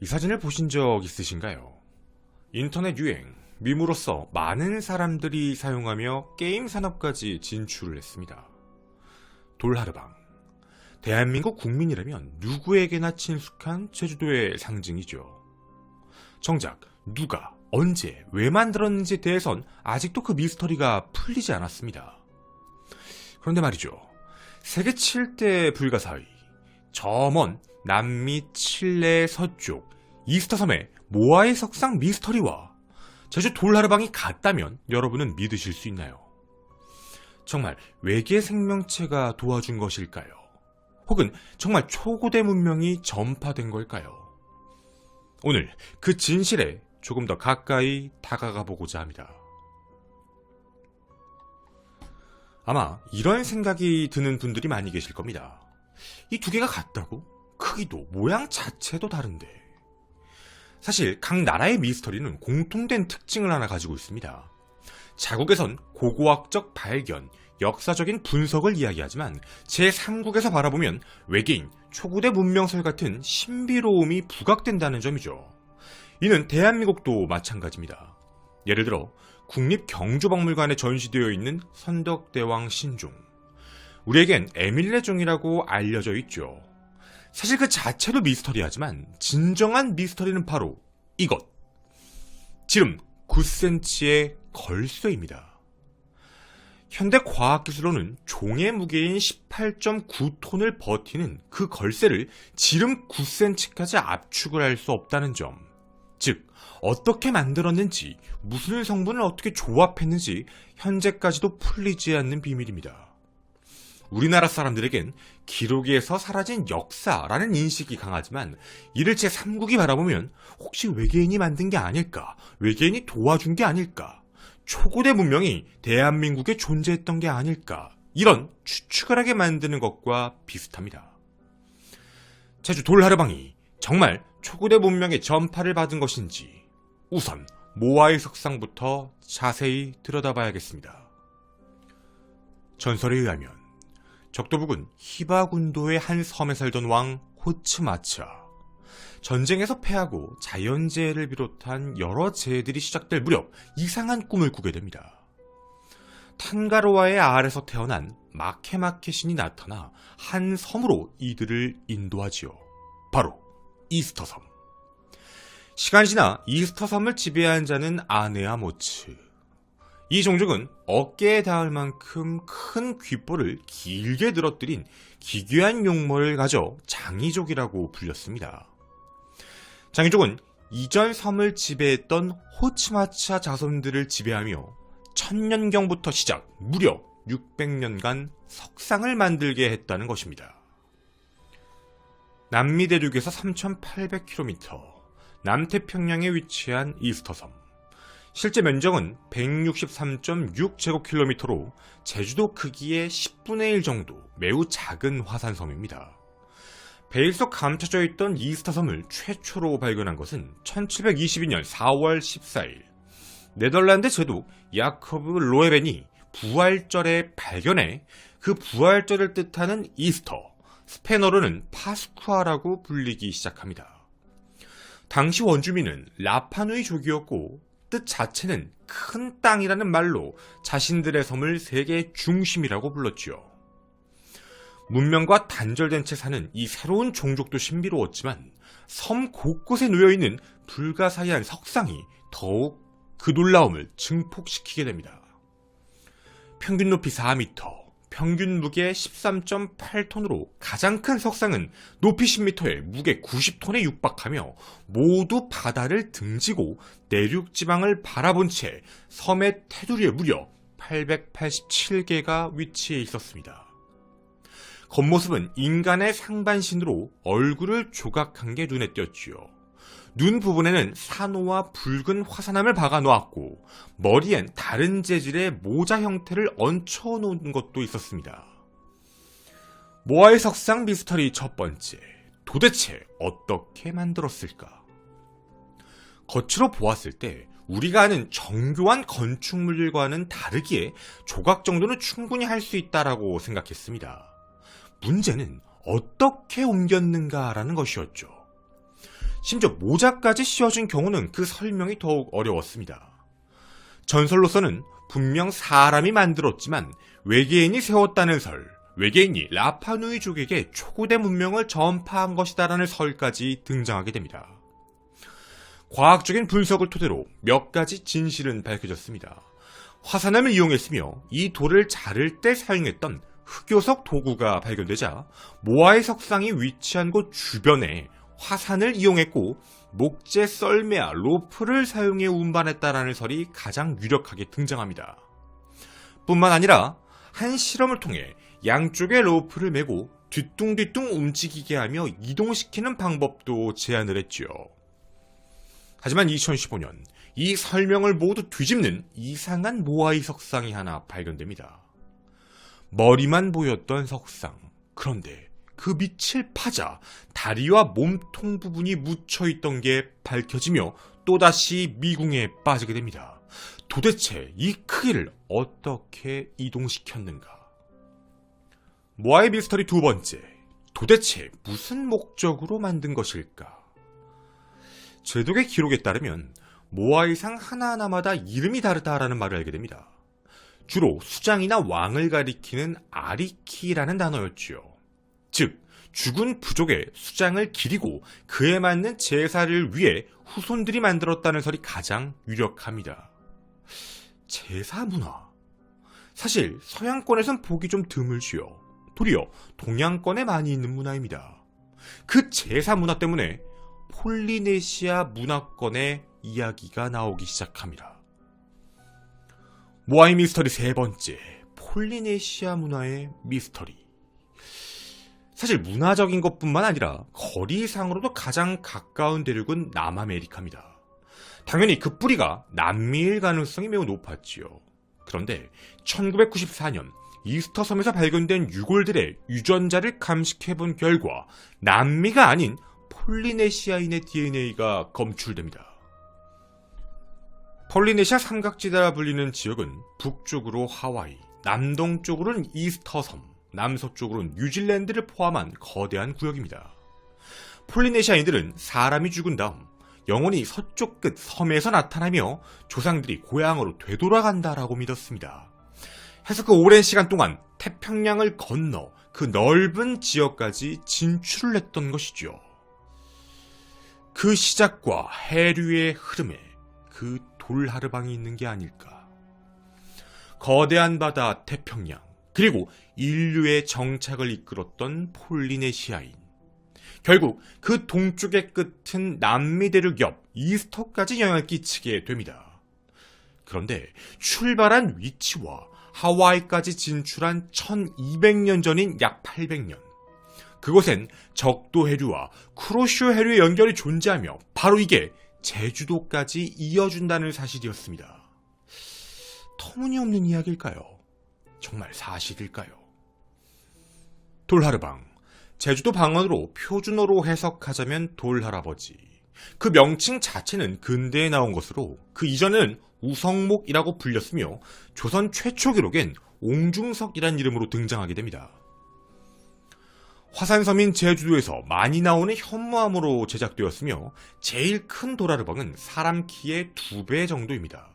이 사진을 보신 적 있으신가요? 인터넷 유행, 밈으로서 많은 사람들이 사용하며 게임 산업까지 진출을 했습니다. 돌하르방. 대한민국 국민이라면 누구에게나 친숙한 제주도의 상징이죠. 정작 누가, 언제, 왜 만들었는지에 대해선 아직도 그 미스터리가 풀리지 않았습니다. 그런데 말이죠. 세계 7대 불가사의, 저 먼 남미 칠레 서쪽 이스터 섬의 모아의 석상 미스터리와 제주 돌하르방이 같다면 여러분은 믿으실 수 있나요? 정말 외계 생명체가 도와준 것일까요? 혹은 정말 초고대 문명이 전파된 걸까요? 오늘 그 진실에 조금 더 가까이 다가가 보고자 합니다. 아마 이런 생각이 드는 분들이 많이 계실 겁니다. 이 두 개가 같다고? 크기도 모양 자체도 다른데. 사실 각 나라의 미스터리는 공통된 특징을 하나 가지고 있습니다. 자국에선 고고학적 발견, 역사적인 분석을 이야기하지만 제3국에서 바라보면 외계인, 초고대 문명설 같은 신비로움이 부각된다는 점이죠. 이는 대한민국도 마찬가지입니다. 예를 들어 국립경주박물관에 전시되어 있는 선덕대왕 신종. 우리에겐 에밀레종이라고 알려져 있죠. 사실 그 자체도 미스터리하지만 진정한 미스터리는 바로 이것. 지름 9cm의 걸쇠입니다. 현대 과학기술로는 종의 무게인 18.9톤을 버티는 그 걸쇠를 지름 9cm까지 압축을 할 수 없다는 점. 즉, 어떻게 만들었는지, 무슨 성분을 어떻게 조합했는지 현재까지도 풀리지 않는 비밀입니다. 우리나라 사람들에겐 기록에서 사라진 역사라는 인식이 강하지만 이를 제3국이 바라보면 혹시 외계인이 만든 게 아닐까? 외계인이 도와준 게 아닐까? 초고대 문명이 대한민국에 존재했던 게 아닐까? 이런 추측을 하게 만드는 것과 비슷합니다. 제주 돌하르방이 정말 초고대 문명의 전파를 받은 것인지 우선 모아의 석상부터 자세히 들여다봐야겠습니다. 전설에 의하면 적도북은 히바군도의 한 섬에 살던 왕 호츠마차. 전쟁에서 패하고 자연재해를 비롯한 여러 재해들이 시작될 무렵 이상한 꿈을 꾸게 됩니다. 탄가로아의 알에서 태어난 마케마케 신이 나타나 한 섬으로 이들을 인도하지요. 바로 이스터섬. 시간이 지나 이스터섬을 지배한 자는 아네아모츠. 이 종족은 어깨에 닿을 만큼 큰 귓볼을 길게 늘어뜨린 기괴한 용모를 가져 장이족이라고 불렸습니다. 장이족은 이전 섬을 지배했던 호츠마차 자손들을 지배하며 천년경부터 시작 무려 600년간 석상을 만들게 했다는 것입니다. 남미 대륙에서 3,800km, 남태평양에 위치한 이스터섬. 실제 면적은 163.6제곱킬로미터로 제주도 크기의 10분의 1 정도 매우 작은 화산섬입니다. 베일 속 감춰져 있던 이스터섬을 최초로 발견한 것은 1722년 4월 14일 네덜란드 제독 야코브 로에벤이 부활절에 발견해 그 부활절을 뜻하는 이스터, 스페인어로는 파스쿠아라고 불리기 시작합니다. 당시 원주민은 라파누이족이었고 뜻 자체는 큰 땅이라는 말로 자신들의 섬을 세계의 중심이라고 불렀지요. 문명과 단절된 채 사는 이 새로운 종족도 신비로웠지만 섬 곳곳에 놓여있는 불가사의한 석상이 더욱 그 놀라움을 증폭시키게 됩니다. 평균 높이 4m, 평균 무게 13.8톤으로 가장 큰 석상은 높이 10m에 무게 90톤에 육박하며 모두 바다를 등지고 내륙지방을 바라본 채 섬의 테두리에 무려 887개가 위치해 있었습니다. 겉모습은 인간의 상반신으로 얼굴을 조각한 게 눈에 띄었지요. 눈 부분에는 산호와 붉은 화산암을 박아 놓았고 머리엔 다른 재질의 모자 형태를 얹혀 놓은 것도 있었습니다. 모아의 석상 미스터리 첫 번째, 도대체 어떻게 만들었을까? 겉으로 보았을 때 우리가 아는 정교한 건축물들과는 다르기에 조각 정도는 충분히 할 수 있다라고 생각했습니다. 문제는 어떻게 옮겼는가라는 것이었죠. 심지어 모자까지 씌워준 경우는 그 설명이 더욱 어려웠습니다. 전설로서는 분명 사람이 만들었지만 외계인이 세웠다는 설, 외계인이 라파누이족에게 초고대 문명을 전파한 것이다라는 설까지 등장하게 됩니다. 과학적인 분석을 토대로 몇 가지 진실은 밝혀졌습니다. 화산암을 이용했으며 이 돌을 자를 때 사용했던 흑요석 도구가 발견되자 모아의 석상이 위치한 곳 주변에 화산을 이용했고 목재 썰매와 로프를 사용해 운반했다라는 설이 가장 유력하게 등장합니다. 뿐만 아니라 한 실험을 통해 양쪽에 로프를 메고 뒤뚱뒤뚱 움직이게 하며 이동시키는 방법도 제안을 했지요. 하지만 2015년 이 설명을 모두 뒤집는 이상한 모아이 석상이 하나 발견됩니다. 머리만 보였던 석상. 그런데 그 밑을 파자 다리와 몸통 부분이 묻혀있던 게 밝혀지며 또다시 미궁에 빠지게 됩니다. 도대체 이 크기를 어떻게 이동시켰는가? 모아이 미스터리 두 번째. 도대체 무슨 목적으로 만든 것일까? 제독의 기록에 따르면 모아이상 하나하나마다 이름이 다르다라는 말을 알게 됩니다. 주로 수장이나 왕을 가리키는 아리키라는 단어였지요. 즉, 죽은 부족의 수장을 기리고 그에 맞는 제사를 위해 후손들이 만들었다는 설이 가장 유력합니다. 제사 문화. 사실 서양권에선 보기 좀 드물지요. 도리어 동양권에 많이 있는 문화입니다. 그 제사 문화 때문에 폴리네시아 문화권의 이야기가 나오기 시작합니다. 모아이 미스터리 세 번째, 폴리네시아 문화의 미스터리. 사실 문화적인 것뿐만 아니라 거리상으로도 가장 가까운 대륙은 남아메리카입니다. 당연히 그 뿌리가 남미일 가능성이 매우 높았지요. 그런데 1994년 이스터 섬에서 발견된 유골들의 유전자를 감식해본 결과 남미가 아닌 폴리네시아인의 DNA가 검출됩니다. 폴리네시아 삼각지대라 불리는 지역은 북쪽으로 하와이, 남동쪽으로는 이스터 섬, 남서쪽으로는 뉴질랜드를 포함한 거대한 구역입니다. 폴리네시아인들은 사람이 죽은 다음 영혼이 서쪽 끝 섬에서 나타나며 조상들이 고향으로 되돌아간다라고 믿었습니다. 해서 그 오랜 시간 동안 태평양을 건너 그 넓은 지역까지 진출을 했던 것이죠. 그 시작과 해류의 흐름에 그 돌하르방이 있는 게 아닐까. 거대한 바다 태평양, 그리고 인류의 정착을 이끌었던 폴리네시아인. 결국 그 동쪽의 끝은 남미 대륙 옆 이스터까지 영향을 끼치게 됩니다. 그런데 출발한 위치와 하와이까지 진출한 1200년 전인 약 800년. 그곳엔 적도 해류와 쿠로시오 해류의 연결이 존재하며 바로 이게 제주도까지 이어준다는 사실이었습니다. 터무니없는 이야기일까요? 정말 사실일까요? 돌하르방. 제주도 방언으로 표준어로 해석하자면 돌할아버지. 그 명칭 자체는 근대에 나온 것으로 그 이전에는 우성목이라고 불렸으며 조선 최초 기록엔 옹중석이란 이름으로 등장하게 됩니다. 화산섬인 제주도에서 많이 나오는 현무암으로 제작되었으며 제일 큰 돌하르방은 사람 키의 2배 정도입니다.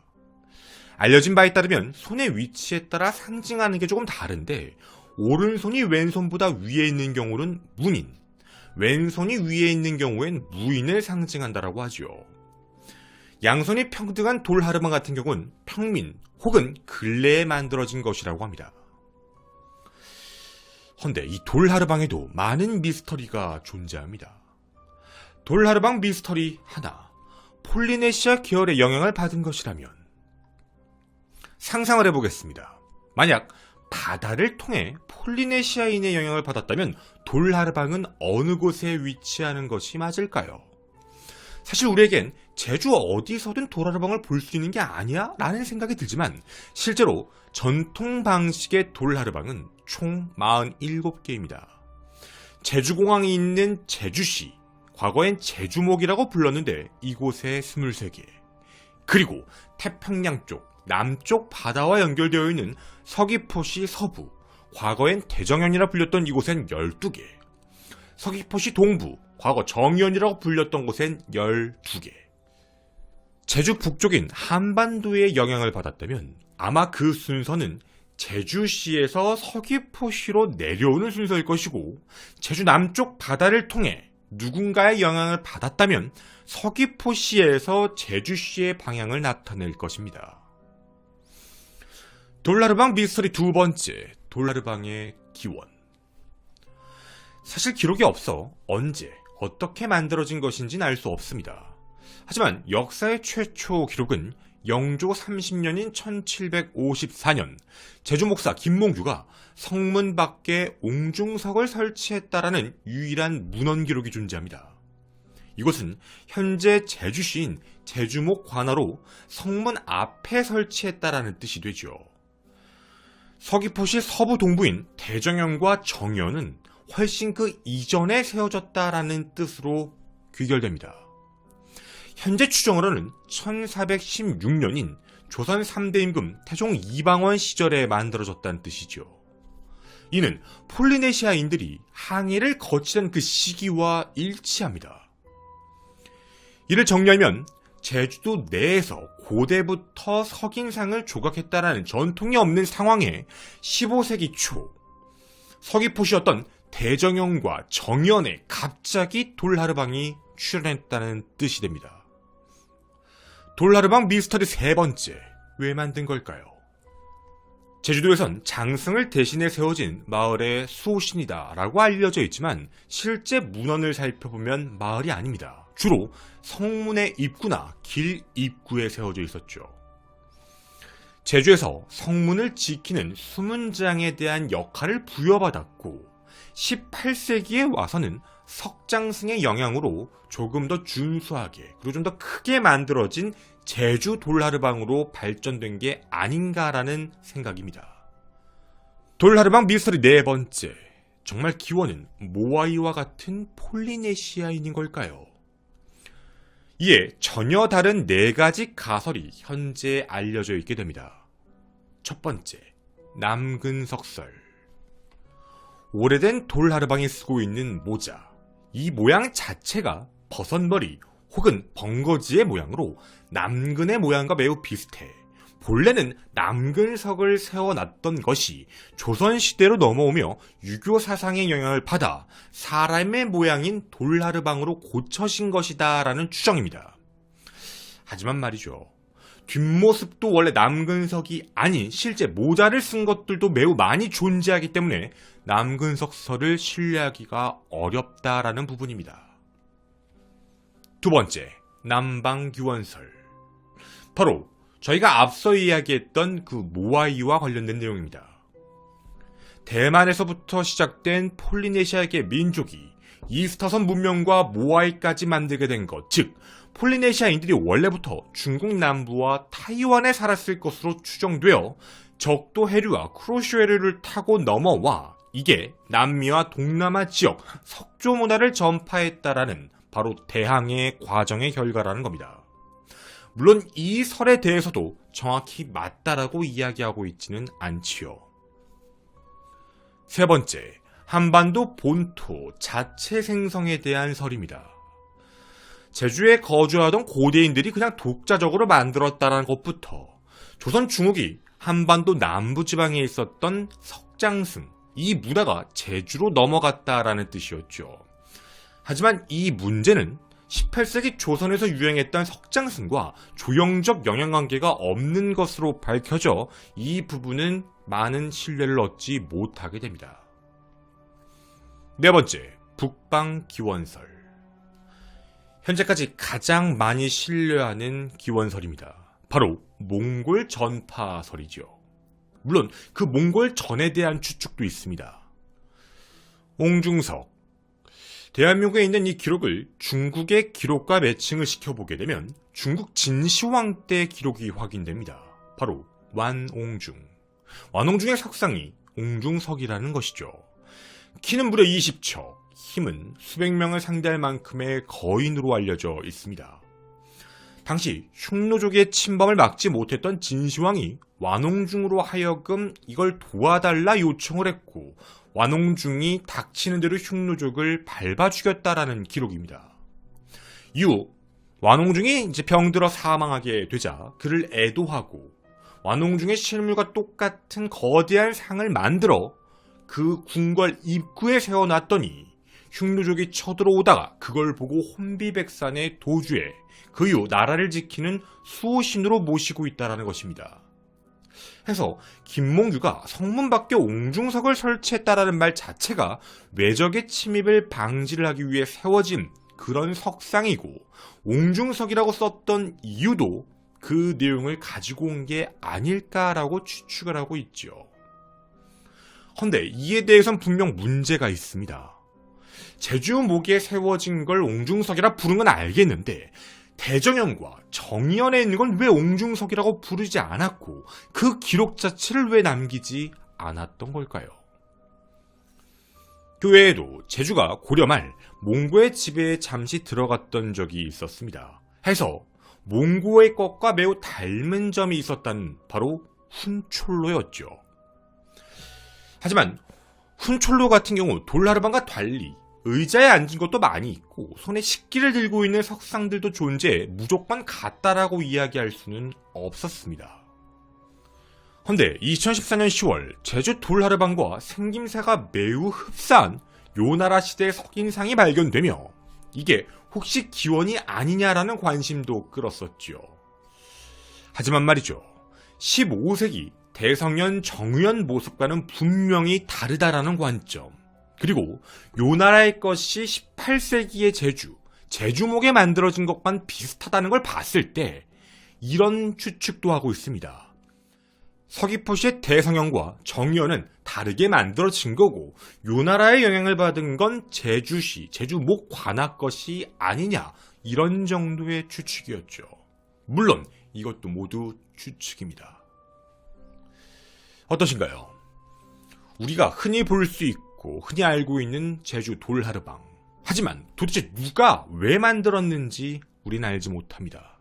알려진 바에 따르면 손의 위치에 따라 상징하는 게 조금 다른데 오른손이 왼손보다 위에 있는 경우는 문인, 왼손이 위에 있는 경우엔 무인을 상징한다라고 하죠. 양손이 평등한 돌하르방 같은 경우는 평민 혹은 근래에 만들어진 것이라고 합니다. 헌데 이 돌하르방에도 많은 미스터리가 존재합니다. 돌하르방 미스터리 하나, 폴리네시아 계열의 영향을 받은 것이라면 상상을 해보겠습니다. 만약 바다를 통해 폴리네시아인의 영향을 받았다면 돌하르방은 어느 곳에 위치하는 것이 맞을까요? 사실 우리에겐 제주 어디서든 돌하르방을 볼 수 있는 게 아니야? 라는 생각이 들지만 실제로 전통 방식의 돌하르방은 총 47개입니다. 제주공항이 있는 제주시, 과거엔 제주목이라고 불렀는데 이곳에 23개. 그리고 태평양 쪽, 남쪽 바다와 연결되어 있는 서귀포시 서부, 과거엔 대정현이라 불렸던 이곳엔 12개. 서귀포시 동부, 과거 정연이라고 불렸던 곳엔 12개. 제주 북쪽인 한반도에 영향을 받았다면 아마 그 순서는 제주시에서 서귀포시로 내려오는 순서일 것이고, 제주 남쪽 바다를 통해 누군가의 영향을 받았다면 서귀포시에서 제주시의 방향을 나타낼 것입니다. 돌라르방 미스터리 두 번째, 돌라르방의 기원. 사실 기록이 없어 언제, 어떻게 만들어진 것인지는 알 수 없습니다. 하지만 역사의 최초 기록은 영조 30년인 1754년 제주 목사 김몽규가 성문 밖에 옹중석을 설치했다라는 유일한 문헌 기록이 존재합니다. 이곳은 현재 제주시인 제주목 관하로 성문 앞에 설치했다라는 뜻이 되죠. 서귀포시 서부 동부인 대정연과 정연은 훨씬 그 이전에 세워졌다라는 뜻으로 귀결됩니다. 현재 추정으로는 1416년인 조선 3대 임금 태종 이방원 시절에 만들어졌다는 뜻이죠. 이는 폴리네시아인들이 항해를 거치던 그 시기와 일치합니다. 이를 정리하면 제주도 내에서 고대부터 석인상을 조각했다라는 전통이 없는 상황에 15세기 초 서귀포시였던 대정연과 정연에 갑자기 돌하르방이 출현했다는 뜻이 됩니다. 돌하르방 미스터리 세 번째, 왜 만든 걸까요? 제주도에선 장승을 대신해 세워진 마을의 수호신이다 라고 알려져 있지만 실제 문헌을 살펴보면 마을이 아닙니다. 주로 성문의 입구나 길 입구에 세워져 있었죠. 제주에서 성문을 지키는 수문장에 대한 역할을 부여받았고 18세기에 와서는 석장승의 영향으로 조금 더 준수하게 그리고 좀 더 크게 만들어진 제주 돌하르방으로 발전된 게 아닌가라는 생각입니다. 돌하르방 미스터리 네 번째, 정말 기원은 모아이와 같은 폴리네시아인인 걸까요? 이에 전혀 다른 네 가지 가설이 현재 알려져 있게 됩니다. 첫 번째, 남근석설. 오래된 돌하르방이 쓰고 있는 모자, 이 모양 자체가 버섯머리 혹은 벙거지의 모양으로 남근의 모양과 매우 비슷해 본래는 남근석을 세워놨던 것이 조선시대로 넘어오며 유교 사상의 영향을 받아 사람의 모양인 돌하르방으로 고쳐진 것이다 라는 추정입니다. 하지만 말이죠, 뒷모습도 원래 남근석이 아닌 실제 모자를 쓴 것들도 매우 많이 존재하기 때문에 남근석설을 신뢰하기가 어렵다라는 부분입니다. 두 번째, 남방규원설. 바로 저희가 앞서 이야기했던 그 모아이와 관련된 내용입니다. 대만에서부터 시작된 폴리네시아계 민족이 이스타섬 문명과 모아이까지 만들게 된 것, 즉 폴리네시아인들이 원래부터 중국 남부와 타이완에 살았을 것으로 추정되어 적도 해류와 쿠로슈 해류를 타고 넘어와 이게 남미와 동남아 지역 석조 문화를 전파했다라는 바로 대항해 과정의 결과라는 겁니다. 물론 이 설에 대해서도 정확히 맞다라고 이야기하고 있지는 않지요. 세 번째, 한반도 본토 자체 생성에 대한 설입니다. 제주에 거주하던 고대인들이 그냥 독자적으로 만들었다는 것부터 조선 중국이 한반도 남부지방에 있었던 석장승, 이 문화가 제주로 넘어갔다라는 뜻이었죠. 하지만 이 문제는 18세기 조선에서 유행했던 석장승과 조형적 영향관계가 없는 것으로 밝혀져 이 부분은 많은 신뢰를 얻지 못하게 됩니다. 네 번째, 북방기원설. 현재까지 가장 많이 신뢰하는 기원설입니다. 바로 몽골 전파설이죠. 물론 그 몽골 전에 대한 추측도 있습니다. 옹중석. 대한민국에 있는 이 기록을 중국의 기록과 매칭을 시켜보게 되면 중국 진시황 때 기록이 확인됩니다. 바로 완옹중. 완옹중의 석상이 옹중석이라는 것이죠. 키는 무려 20척, 힘은 수백 명을 상대할 만큼의 거인으로 알려져 있습니다. 당시 흉노족의 침범을 막지 못했던 진시황이 완홍중으로 하여금 이걸 도와달라 요청을 했고 완홍중이 닥치는 대로 흉노족을 밟아 죽였다라는 기록입니다. 이후 완홍중이 이제 병들어 사망하게 되자 그를 애도하고 완홍중의 실물과 똑같은 거대한 상을 만들어 그 궁궐 입구에 세워놨더니 흉노족이 쳐들어오다가 그걸 보고 혼비백산의 도주에 그 이후 나라를 지키는 수호신으로 모시고 있다는 것입니다. 해서 김몽규가 성문 밖에 옹중석을 설치했다라는 말 자체가 외적의 침입을 방지를 하기 위해 세워진 그런 석상이고 옹중석이라고 썼던 이유도 그 내용을 가지고 온 게 아닐까라고 추측을 하고 있죠. 헌데 이에 대해선 분명 문제가 있습니다. 제주 모기에 세워진 걸 옹중석이라 부른 건 알겠는데 대정연과 정연에 있는 건 왜 옹중석이라고 부르지 않았고 그 기록 자체를 왜 남기지 않았던 걸까요? 그 외에도 제주가 고려 말 몽고의 지배에 잠시 들어갔던 적이 있었습니다. 해서 몽고의 것과 매우 닮은 점이 있었다는 바로 훈촐로였죠. 하지만 훈촐로 같은 경우 돌하르방과 달리 의자에 앉은 것도 많이 있고 손에 식기를 들고 있는 석상들도 존재해 무조건 같다라고 이야기할 수는 없었습니다. 헌데 2014년 10월 제주 돌하르방과 생김새가 매우 흡사한 요나라 시대의 석인상이 발견되며 이게 혹시 기원이 아니냐라는 관심도 끌었었지요. 하지만 말이죠. 15세기 대성현 정유현 모습과는 분명히 다르다라는 관점, 그리고 요나라의 것이 18세기의 제주목에 만들어진 것만 비슷하다는 걸 봤을 때 이런 추측도 하고 있습니다. 서귀포시의 대성현과 정유현은 다르게 만들어진 거고 요나라의 영향을 받은 건 제주시, 제주목 관악 것이 아니냐, 이런 정도의 추측이었죠. 물론 이것도 모두 추측입니다. 어떠신가요? 우리가 흔히 볼 수 있고 흔히 알고 있는 제주 돌하르방, 하지만 도대체 누가 왜 만들었는지 우린 알지 못합니다.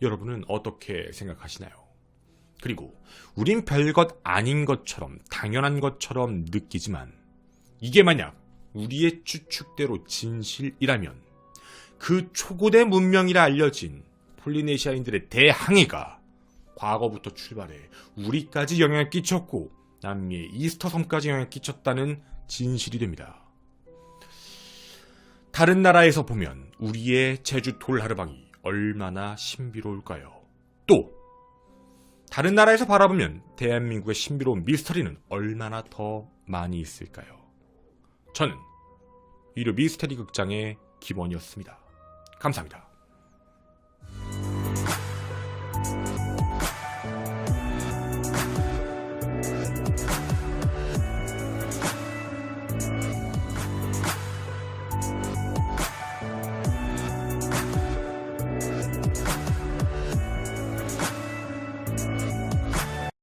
여러분은 어떻게 생각하시나요? 그리고 우린 별것 아닌 것처럼 당연한 것처럼 느끼지만 이게 만약 우리의 추측대로 진실이라면 그 초고대 문명이라 알려진 폴리네시아인들의 대항해가 과거부터 출발해 우리까지 영향을 끼쳤고 남미의 이스터 섬까지 영향을 끼쳤다는 진실이 됩니다. 다른 나라에서 보면 우리의 제주 돌하르방이 얼마나 신비로울까요? 또 다른 나라에서 바라보면 대한민국의 신비로운 미스터리는 얼마나 더 많이 있을까요? 저는 일요 미스터리 극장의 김원이었습니다. 감사합니다.